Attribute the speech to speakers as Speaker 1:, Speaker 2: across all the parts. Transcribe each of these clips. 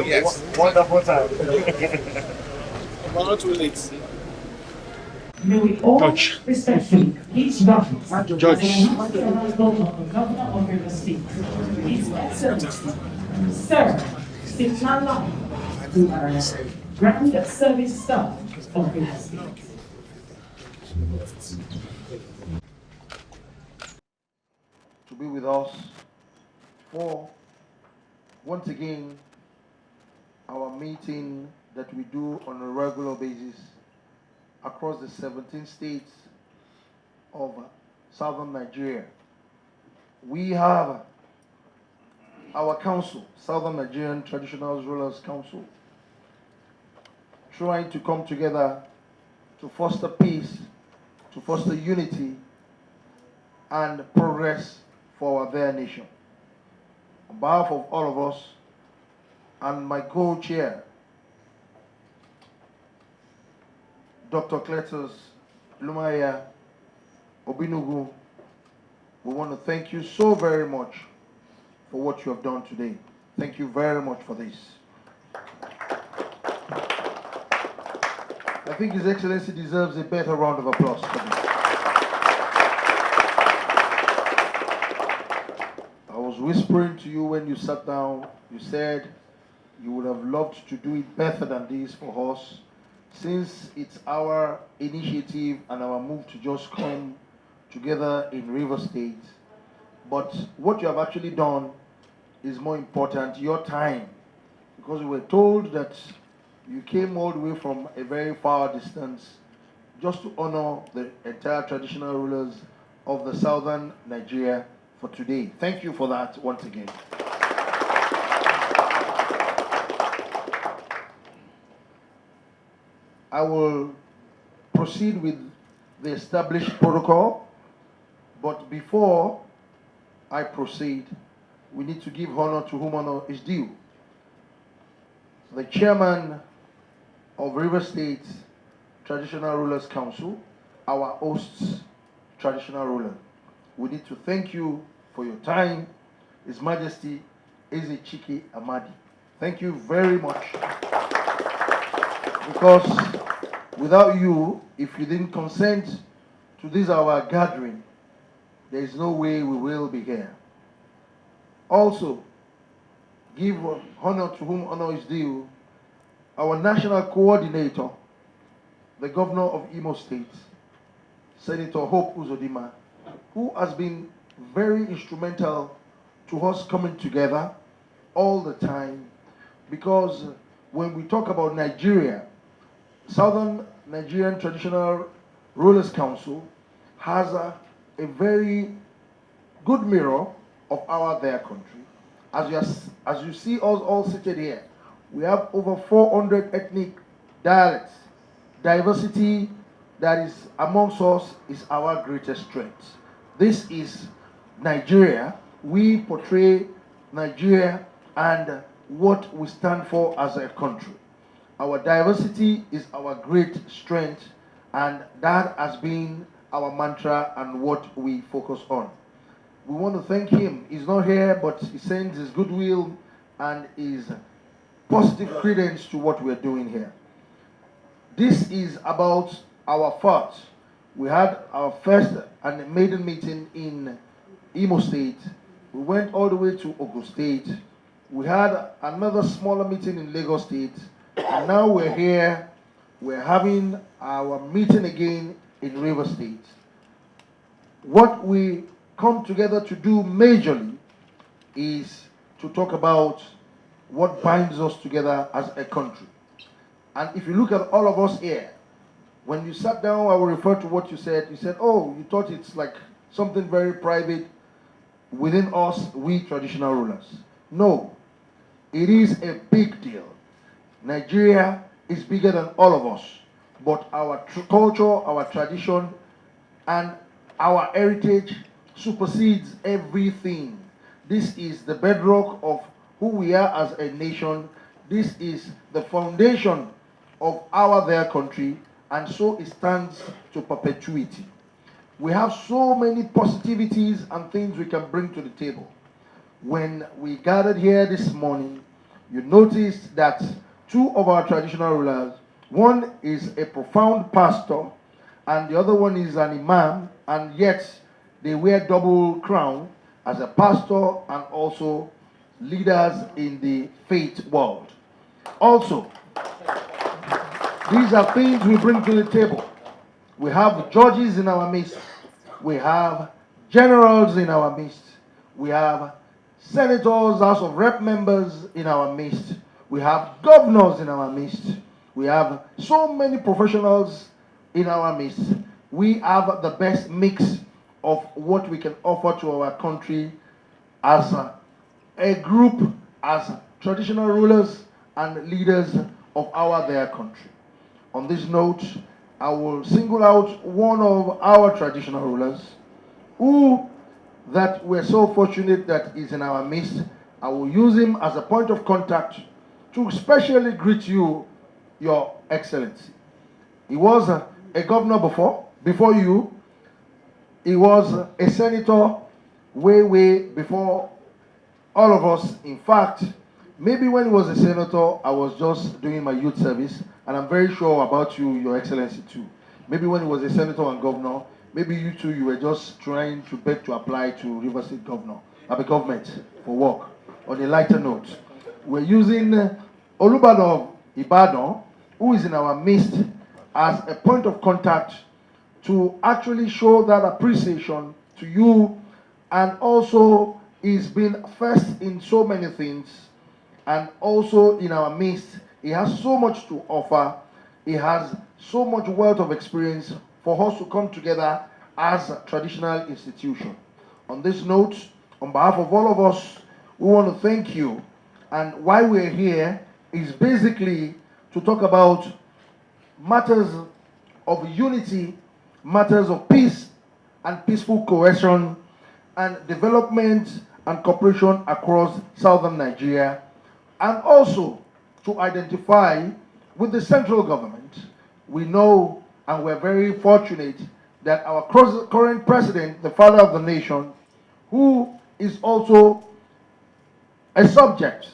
Speaker 1: Yes. Wonderful time. I'm not too late.
Speaker 2: May we all respectfully please rise as a national vote of the Governor of River State, His Excellency, Sir Signala Fubara, Grand Service Staff of River State.
Speaker 3: To be with us for, once again, our meeting that we do on a regular basis across the 17 states of southern Nigeria. We have our council, Southern Nigerian Traditional Rulers Council, trying to come together to foster peace, to foster unity and progress for our dear nation. On behalf of all of us and my co-chair, Dr. Cletus Lumaya Obinugu, we want to thank you so very much for what you have done today. Thank you very much for this. I think His Excellency deserves a better round of applause for this. I was whispering to you when you sat down, you said you would have loved to do it better than this for us, since it's our initiative and our move to just come together in River State. But what you have actually done is more important, your time, because we were told that you came all the way from a very far distance just to honor the entire traditional rulers of the southern Nigeria for today. Thank you for that once again. I will proceed with the established protocol, but before I proceed, we need to give honor to whom honor is due. The chairman of River State Traditional Rulers Council, our host's traditional ruler. We need to thank you for your time, His Majesty Eze Chike Amadi. Thank you very much. Because without you, if you didn't consent to this our gathering, there is no way we will be here. Also, give honor to whom honor is due, our national coordinator, the governor of Imo State, Senator Hope Uzodimma, who has been very instrumental to us coming together all the time, because when we talk about Nigeria, Southern Nigerian Traditional Rulers Council has a very good mirror of our their country. As you see us all seated here, we have over 400 ethnic dialects. Diversity that is amongst us is our greatest strength. This is Nigeria. We portray Nigeria and what we stand for as a country. Our diversity is our great strength, and that has been our mantra and what we focus on. We want to thank him. He's not here, but he sends his goodwill and his positive credence to what we're doing here. This is about our thoughts. We had our first and maiden meeting in Imo State. We went all the way to Ogun State. We had another smaller meeting in Lagos State. And now we're here, we're having our meeting again in River State. What we come together to do majorly is to talk about what binds us together as a country. And if you look at all of us here, When you sat down, I will refer to what you said. You said, oh, you thought it's like something very private within us, we traditional rulers. No, it is a big deal. Nigeria is bigger than all of us, but our culture, our tradition, and our heritage supersedes everything. This is the bedrock of who we are as a nation. This is the foundation of our their country, and so it stands to perpetuity. We have so many positivities and things we can bring to the table. When we gathered here this morning, you noticed that two of our traditional rulers, one is a profound pastor, and the other one is an imam, and yet they wear double crown as a pastor and also leaders in the faith world. Also, these are things we bring to the table. We have judges in our midst. We have generals in our midst. We have senators, House of Rep members in our midst. We have governors in our midst. We have so many professionals in our midst. We have the best mix of what we can offer to our country as a group, as traditional rulers and leaders of their country. On this note, I will single out one of our traditional rulers who that we're so fortunate that is in our midst. I will use him as a point of contact to specially greet you, Your Excellency. He was a governor before you. He was a senator way before all of us. In fact, maybe when he was a senator, I was just doing my youth service, and I'm very sure about you, Your Excellency, too. Maybe when he was a senator and governor, maybe you too, you were just trying to beg to apply to River State government for work. On a lighter note, we're using Oluwade of Ibadan, who is in our midst, as a point of contact to actually show that appreciation to you, and also he's been first in so many things, and also in our midst. He has so much to offer. He has so much wealth of experience for us to come together as a traditional institution. On this note, on behalf of all of us, we want to thank you. And why we're here is basically to talk about matters of unity, matters of peace and peaceful cohesion and development and cooperation across southern Nigeria, and also to identify with the central government. We know and we're very fortunate that our current president, the father of the nation, who is also a subject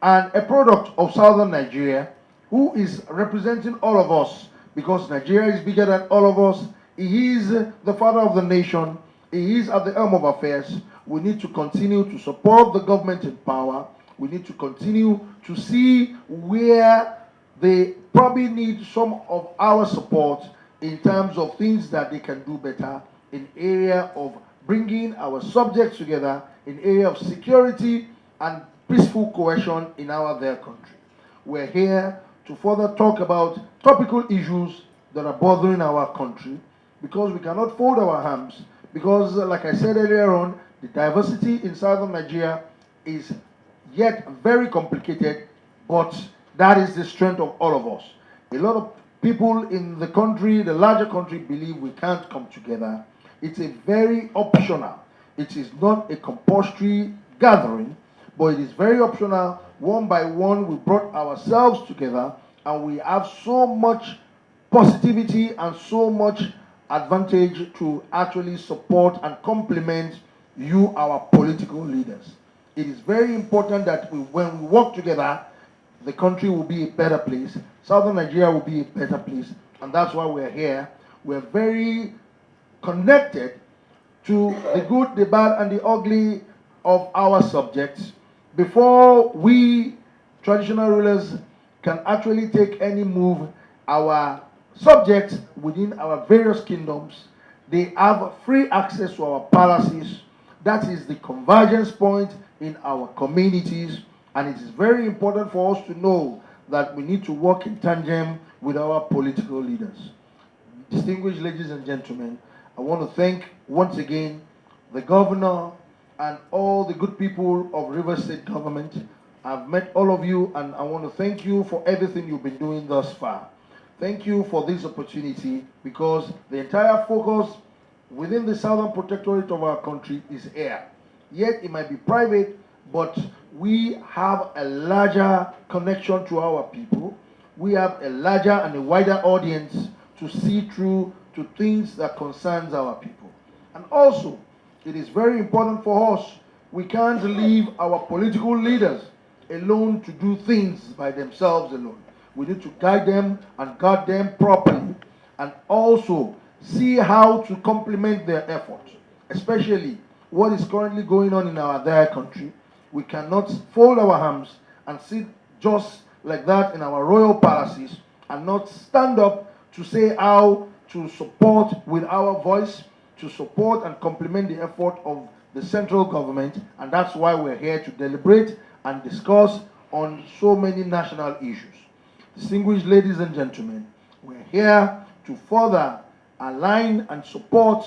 Speaker 3: and a product of southern Nigeria, who is representing all of us, because Nigeria is bigger than all of us. He is the father of the nation. He is at the helm of affairs. We need to continue to support the government in power. We need to continue to see where they probably need some of our support in terms of things that they can do better in area of bringing our subjects together, in area of security and peaceful cohesion in their country. We're here to further talk about topical issues that are bothering our country, because we cannot fold our hands, because like I said earlier on, the diversity in southern Nigeria is yet very complicated, but that is the strength of all of us. A lot of people in the country, the larger country, believe we can't come together. It's a very optional. It is not a compulsory gathering, but it is very optional. One by one, we brought ourselves together, and we have so much positivity and so much advantage to actually support and complement you, our political leaders. It is very important that when we work together, the country will be a better place. Southern Nigeria will be a better place. And that's why we're here. We're very connected to the good, the bad, and the ugly of our subjects. Before we, traditional rulers, can actually take any move, our subjects within our various kingdoms, they have free access to our palaces. That is the convergence point in our communities. And it is very important for us to know that we need to work in tandem with our political leaders. Distinguished ladies and gentlemen, I want to thank once again the governor and all the good people of Rivers State government. I've met all of you, and I want to thank you for everything you've been doing thus far. Thank you for this opportunity, because the entire focus within the Southern Protectorate of our country is air. Yet it might be private, but we have a larger connection to our people. We have a larger and a wider audience to see through to things that concerns our people. And also, it is very important for us. We can't leave our political leaders alone to do things by themselves alone. We need to guide them and guard them properly, and also see how to complement their effort, especially what is currently going on in their country. We cannot fold our arms and sit just like that in our royal palaces and not stand up to say how to support with our voice, to support and complement the effort of the central government. And that's why we're here to deliberate and discuss on so many national issues. Distinguished ladies and gentlemen, we're here to further align and support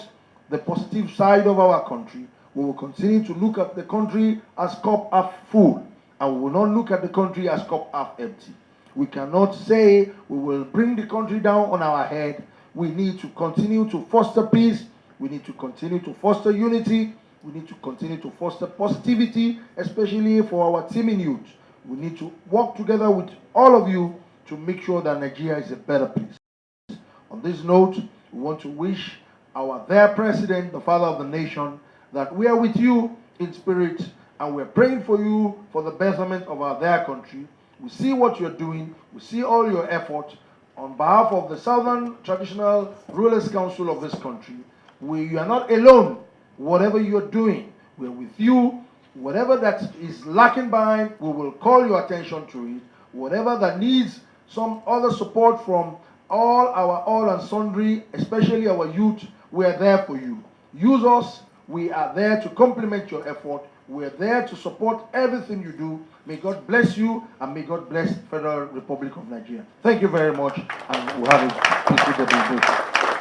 Speaker 3: the positive side of our country. We will continue to look at the country as cup half full, and we will not look at the country as cup half empty. We cannot say we will bring the country down on our head. We need to continue to foster peace. We need to continue to foster unity. We need to continue to foster positivity, especially for our teeming youth. We need to work together with all of you to make sure that Nigeria is a better place. On this note, we want to wish our their president, the father of the nation, that we are with you in spirit, and we're praying for you for the betterment of their country. We see what you're doing. We see all your effort. On behalf of the Southern Traditional Rulers Council of this country, you are not alone. Whatever you're doing, we're with you. Whatever that is lacking behind, we will call your attention to it. Whatever that needs some other support from all and sundry, especially our youth, we are there for you. Use us. We are there to complement your effort. We are there to support everything you do. May God bless you, and may God bless Federal Republic of Nigeria. Thank you very much, and we'll have a peaceful debate.